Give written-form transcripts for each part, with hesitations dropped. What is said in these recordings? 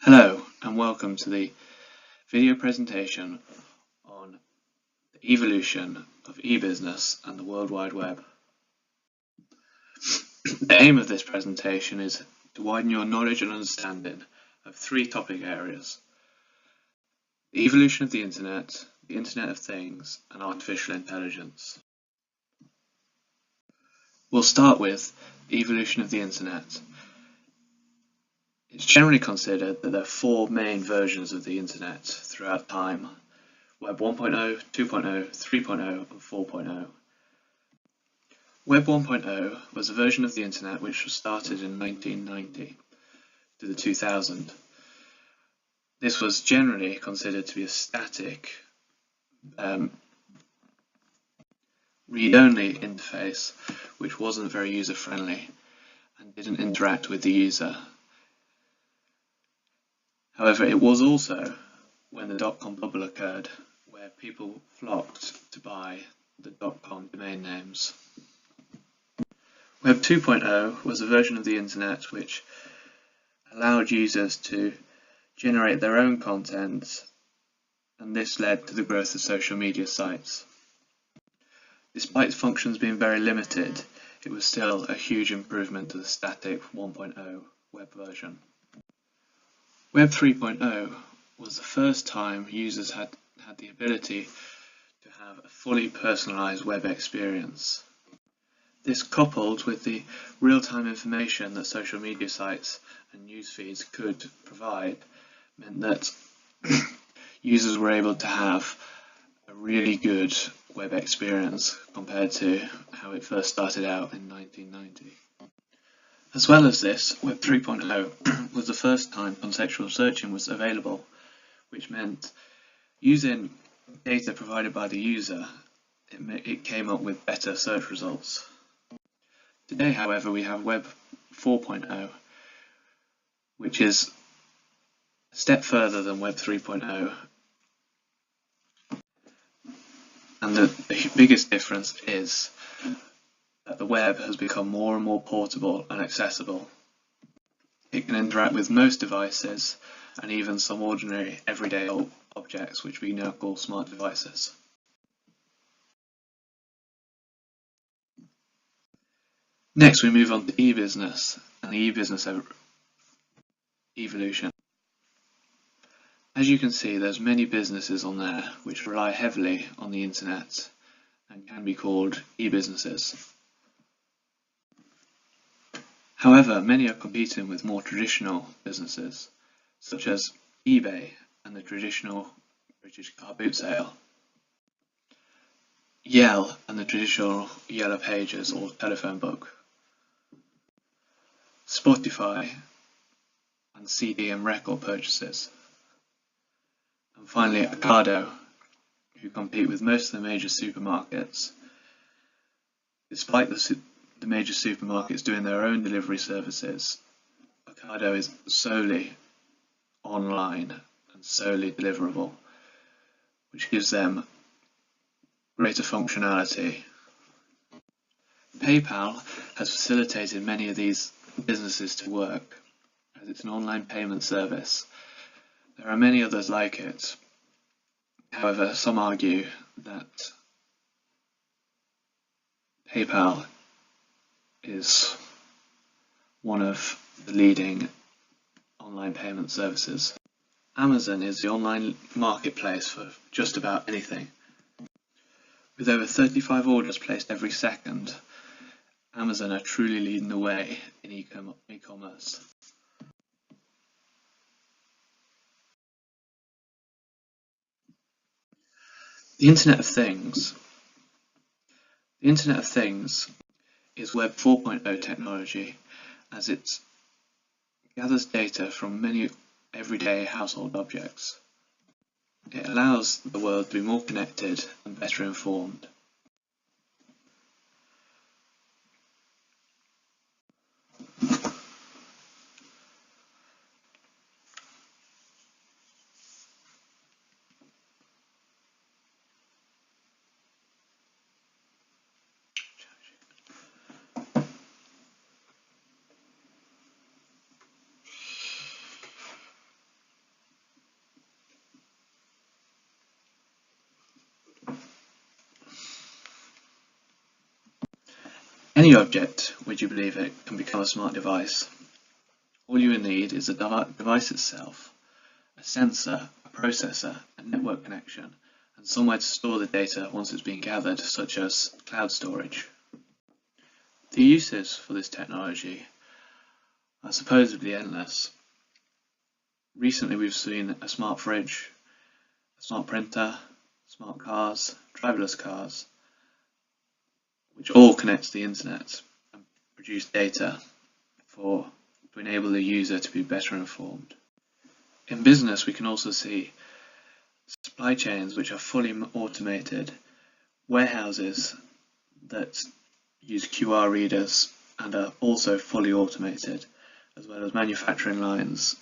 Hello and welcome to the video presentation on the evolution of e-business and the World Wide Web. The aim of this presentation is to widen your knowledge and understanding of three topic areas: the evolution of the Internet of Things, and artificial intelligence. We'll start with the evolution of the Internet. It's generally considered that there are four main versions of the Internet throughout time: Web 1.0, 2.0, 3.0 and 4.0. Web 1.0 was a version of the Internet which was started in 1990 to the 2000. This was generally considered to be a static, read-only interface which wasn't very user-friendly and didn't interact with the user. However, it was also when the dot-com bubble occurred where people flocked to buy the .com domain names. Web 2.0 was a version of the Internet which allowed users to generate their own content, and this led to the growth of social media sites. Despite its functions being very limited, it was still a huge improvement to the static 1.0 web version. Web 3.0 was the first time users had the ability to have a fully personalized web experience. This, coupled with the real-time information that social media sites and news feeds could provide, meant that users were able to have a really good web experience compared to how it first started out in 1990. As well as this, Web 3.0 was the first time contextual searching was available, which meant using data provided by the user, it came up with better search results. Today, however, we have Web 4.0, which is a step further than Web 3.0. And the biggest difference is that the web has become more and more portable and accessible. It can interact with most devices and even some ordinary everyday objects, which we now call smart devices. Next, we move on to e-business and the e-business evolution. As you can see, there's many businesses on there which rely heavily on the Internet and can be called e-businesses. However, many are competing with more traditional businesses, such as eBay and the traditional British car boot sale, Yell and the traditional Yellow Pages or telephone book, Spotify and CD and record purchases, and finally Ocado, who compete with most of the major supermarkets. Despite the major supermarkets doing their own delivery services, Ocado is solely online and solely deliverable, which gives them greater functionality. PayPal has facilitated many of these businesses to work, as it's an online payment service. There are many others like it. However, some argue that PayPal is one of the leading online payment services. Amazon is the online marketplace for just about anything. With over 35 orders placed every second, Amazon are truly leading the way in e-commerce. The Internet of Things. The Internet of Things is Web 4.0 technology, as it gathers data from many everyday household objects. It allows the world to be more connected and better informed. Any object, would you believe it, can become a smart device. All you will need is the device itself, a sensor, a processor, a network connection, and somewhere to store the data once it's been gathered, such as cloud storage. The uses for this technology are supposedly endless. Recently we've seen a smart fridge, a smart printer, smart cars, driverless cars, which all connect to the internet and produce data to enable the user to be better informed. In business, we can also see supply chains which are fully automated, warehouses that use QR readers and are also fully automated, as well as manufacturing lines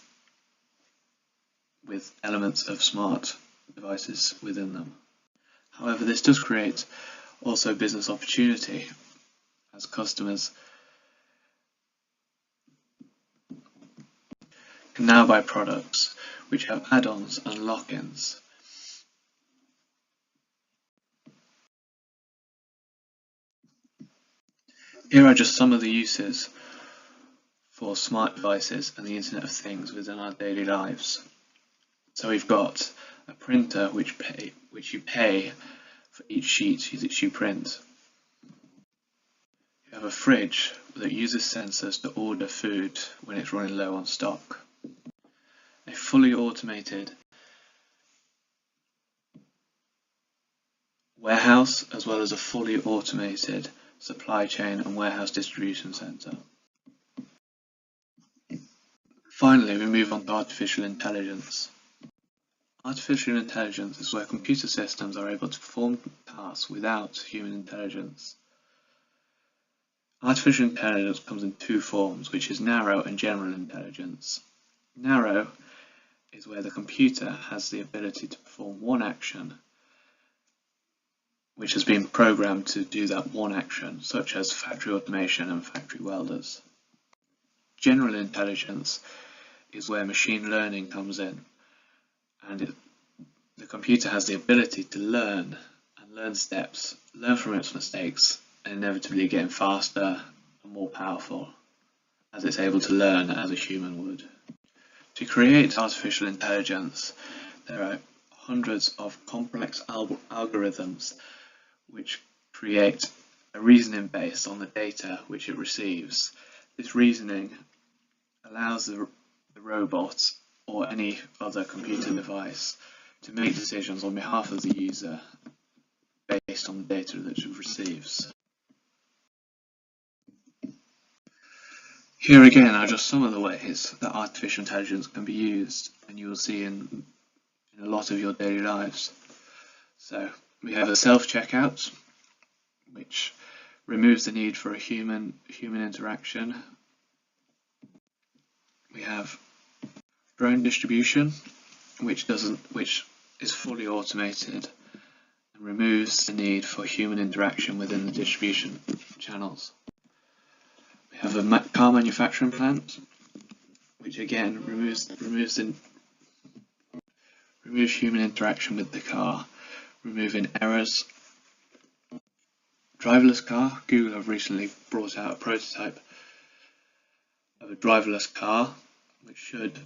with elements of smart devices within them. However, this does create also business opportunity, as customers can now buy products which have add-ons and lock-ins. Here are just some of the uses for smart devices and the Internet of Things within our daily lives. So we've got a printer which you pay for each sheet that you print. You have a fridge that uses sensors to order food when it's running low on stock. A fully automated warehouse, as well as a fully automated supply chain and warehouse distribution center. Finally, we move on to artificial intelligence. Artificial intelligence is where computer systems are able to perform tasks without human intelligence. Artificial intelligence comes in two forms, which is narrow and general intelligence. Narrow is where the computer has the ability to perform one action, which has been programmed to do that one action, such as factory automation and factory welders. General intelligence is where machine learning comes in, and the computer has the ability to learn and learn steps, learn from its mistakes, and inevitably getting faster and more powerful as it's able to learn as a human would. To create artificial intelligence, there are hundreds of complex algorithms which create a reasoning based on the data which it receives. This reasoning allows the robot or any other computer device to make decisions on behalf of the user based on the data that it receives. Here again are just some of the ways that artificial intelligence can be used, and you will see in a lot of your daily lives. So we have a self-checkout, which removes the need for a human interaction. We have drone distribution, which is fully automated and removes the need for human interaction within the distribution channels. We have a car manufacturing plant, which again removes human interaction with the car, removing errors. Driverless car. Google have recently brought out a prototype of a driverless car, which should,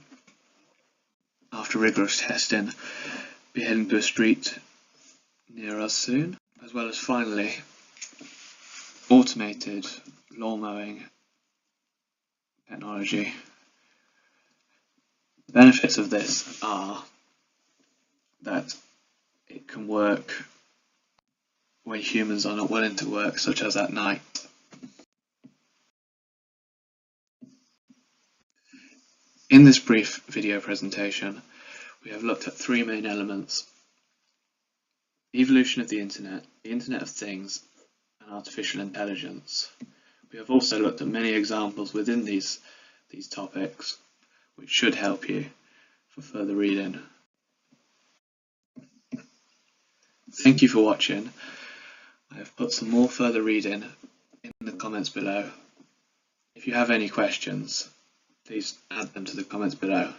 after rigorous testing, be heading to a street near us soon. As well as finally, automated lawn mowing technology. The benefits of this are that it can work when humans are not willing to work, such as at night. In this brief video presentation, we have looked at three main elements: the evolution of the Internet of Things, and artificial intelligence. We have also looked at many examples within these topics, which should help you for further reading. Thank you for watching. I have put some more further reading in the comments below. If you have any questions, please add them to the comments below.